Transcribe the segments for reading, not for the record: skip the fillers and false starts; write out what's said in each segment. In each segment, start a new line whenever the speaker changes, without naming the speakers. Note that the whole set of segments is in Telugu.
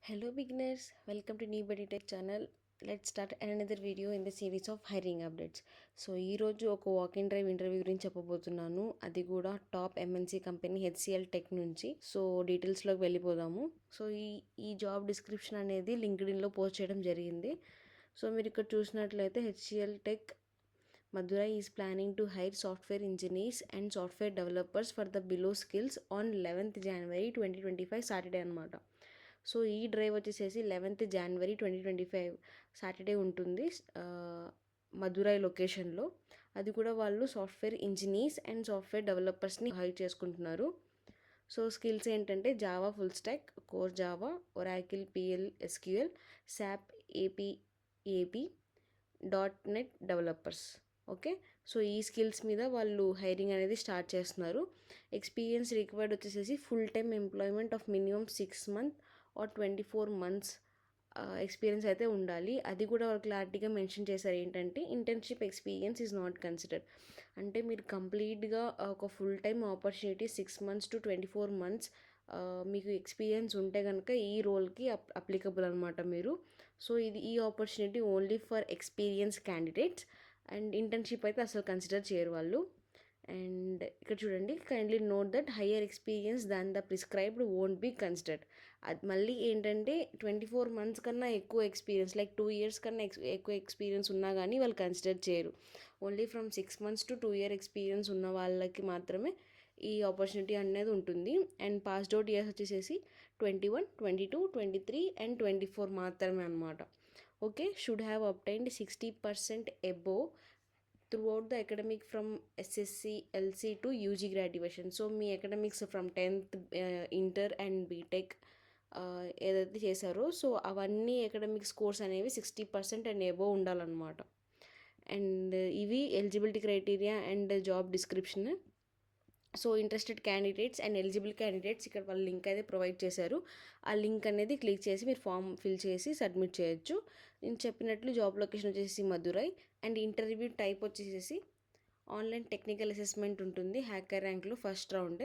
Hello beginners, welcome to New Buddy Tech channel. Let's start another video in the series of hiring updates. So ఈరోజు ఒక వాక్ ఇన్ డ్రైవ్ ఇంటర్వ్యూ గురించి చెప్పబోతున్నాను. అది కూడా top MNC company HCl tech నుంచి. సో డీటెయిల్స్లోకి వెళ్ళిపోదాము. సో ఈ జాబ్ డిస్క్రిప్షన్ అనేది లింక్డ్ఇన్లో పోస్ట్ చేయడం జరిగింది. సో మీరు ఇక్కడ చూసినట్లయితే HCl tech Madurai is planning to hire software engineers and software developers for the below skills on 11th January 2025 Saturday అనమాట. సో ఈ డ్రైవ్ వచ్చేసేసి 11th January 2025 సాటర్డే ఉంటుంది మదురై లొకేషన్లో. అది కూడా వాళ్ళు సాఫ్ట్వేర్ ఇంజనీర్స్ అండ్ సాఫ్ట్వేర్ డెవలపర్స్ని హైర్ చేసుకుంటున్నారు. సో స్కిల్స్ ఏంటంటే Java full stack, core Java, Oracle PL SQL, SAP AP .NET developers. Okay, so ఈ స్కిల్స్ మీద వాళ్ళు హైరింగ్ అనేది స్టార్ట్ చేస్తున్నారు. ఎక్స్పీరియన్స్ రిక్వైర్డ్ వచ్చేసేసి full time employment of minimum 6 months or 24 months experience అయితే ఉండాలి. అది కూడా వాళ్ళు క్లారిటీగా మెన్షన్ చేశారు ఏంటంటే internship experience is not considered. అంటే మీరు కంప్లీట్గా ఒక full time opportunity 6 months to 24 months మీకు ఎక్స్పీరియన్స్ ఉంటే కనుక ఈ రోల్కి అప్లికబుల్ అనమాట మీరు. సో ఈ opportunity only for experience candidates and internship అయితే అసలు కన్సిడర్ చేయరు వాళ్ళు. అండ్ ఇక్కడ చూడండి, kindly note that higher experience than the prescribed won't be considered. అది మళ్ళీ ఏంటంటే 24 months కన్నా ఎక్కువ ఎక్స్పీరియన్స్, లైక్ 2 years కన్నా ఎక్కువ ఎక్స్పీరియన్స్ ఉన్నా కానీ వాళ్ళు కన్సిడర్ చేయరు. Only from 6 months to 2 year experience ఉన్న వాళ్ళకి మాత్రమే ఈ ఆపర్చునిటీ అనేది ఉంటుంది. అండ్ పాస్డ్ అవుట్ ఇయర్స్ వచ్చేసేసి 21, 22, 23 and 24 మాత్రమే అనమాట. Okay, should have obtained 60% above throughout the academic from SSC LC to UG graduation. So మీ academics from 10th inter and BTech ఏదైతే చేశారో సో అవన్నీ అకాడమిక్ స్కోర్స్ అనేవి 60% అండ్ అబోవ్ ఉండాలన్నమాట. అండ్ ఇవి eligibility criteria and job description. So interested candidates and eligible candidates ఇక్కడ వాళ్ళు లింక్ అయితే ప్రొవైడ్ చేశారు. ఆ లింక్ అనేది క్లిక్ చేసి మీరు ఫామ్ ఫిల్ చేసి సబ్మిట్ చేయొచ్చు. నేను చెప్పినట్లు జాబ్ లొకేషన్ వచ్చేసి మదురై. అండ్ ఇంటర్వ్యూ టైప్ వచ్చేసేసి ఆన్లైన్ టెక్నికల్ అసెస్మెంట్ ఉంటుంది హ్యాకర్ ర్యాంక్లో first round.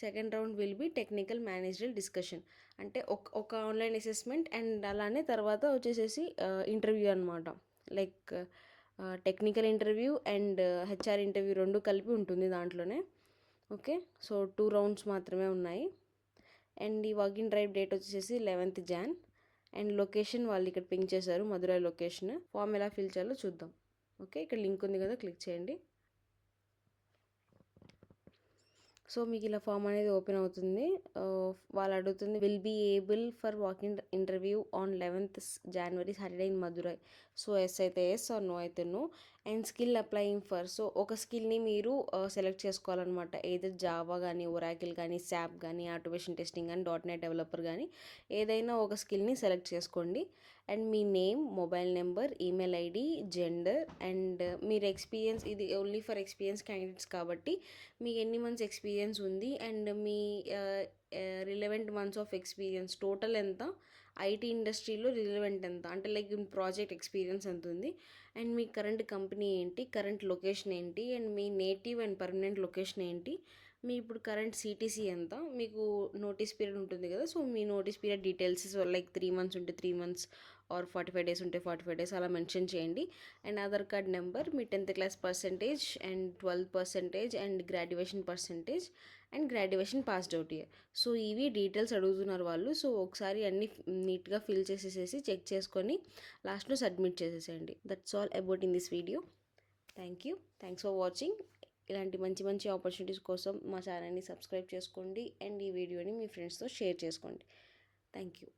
Second round will be technical managerial discussion. అంటే ఒక ఆన్లైన్ అసెస్మెంట్ అండ్ అలానే తర్వాత వచ్చేసేసి ఇంటర్వ్యూ అనమాట. Like technical interview and HR interview రెండు కలిపి ఉంటుంది దాంట్లోనే. ఓకే, సో 2 rounds మాత్రమే ఉన్నాయి. అండ్ ఈ వాకింగ్ డ్రైవ్ డేట్ వచ్చేసి 11th Jan. అండ్ లొకేషన్ వాళ్ళు ఇక్కడ పింక్ చేశారు, మదురై లొకేషన్. ఫామ్ ఎలా ఫిల్ చేయాలో చూద్దాం. ఓకే, ఇక్కడ లింక్ ఉంది కదా, క్లిక్ చేయండి. సో మీకు ఇలా ఫామ్ అనేది ఓపెన్ అవుతుంది. వాళ్ళు అడుగుతుంది will be able for walking interview on 11th January Saturday in Madurai. So yes అయితే ఎస్ ఆర్ నో అయితే no. And skill applying for, so ఒక స్కిల్ని మీరు సెలెక్ట్ చేసుకోవాలన్నమాట. ఏదో జావా కానీ, ఒరాకిల్ కానీ, శాప్ కానీ, ఆటోమేషన్ టెస్టింగ్ కానీ, .NET డెవలపర్ కానీ ఏదైనా ఒక స్కిల్ని సెలెక్ట్ చేసుకోండి. And me name, mobile number, email ID, gender and మీరు ఎక్స్పీరియన్స్, ఇది ఓన్లీ ఫర్ ఎక్స్పీరియన్స్ క్యాండిడేట్స్ కాబట్టి మీకు ఎన్ని మంత్స్ ఎక్స్పీరియన్స్ ఉంది and me relevant months of experience total ఎంత, IT ఇండస్ట్రీలో రిలవెంట్ ఎంత, అంటే లైక్ ప్రాజెక్ట్ ఎక్స్పీరియన్స్ ఎంత ఉంది, అండ్ మీ కరెంట్ కంపెనీ ఏంటి, కరెంట్ లొకేషన్ ఏంటి, and me native and permanent location ఏంటి, మీ ఇప్పుడు కరెంట్ CTC ఎంత, మీకు నోటీస్ పీరియడ్ ఉంటుంది కదా, సో మీ notice period details, so like 3 months ఉంటే 3 months ఆర్ 45 days ఉంటే 45 days అలా మెన్షన్ చేయండి. And Aadhaar card number, me 10th class percentage and 12% and graduation percentage and graduation passed out year. So ఇవి డీటెయిల్స్ అడుగుతున్నారు వాళ్ళు. సో ఒకసారి అన్నీ నీట్గా ఫిల్ చేసేసేసి చెక్ చేసుకొని లాస్ట్లో సబ్మిట్ చేసేసేయండి. That's all about in this video. Thanks for watching. ఇలాంటి మంచి మంచి ఆపర్చునిటీస్ కోసం మా ఛానల్ని సబ్స్క్రైబ్ చేసుకోండి అండ్ ఈ వీడియోని మీ ఫ్రెండ్స్తో షేర్ చేసుకోండి. Thank you.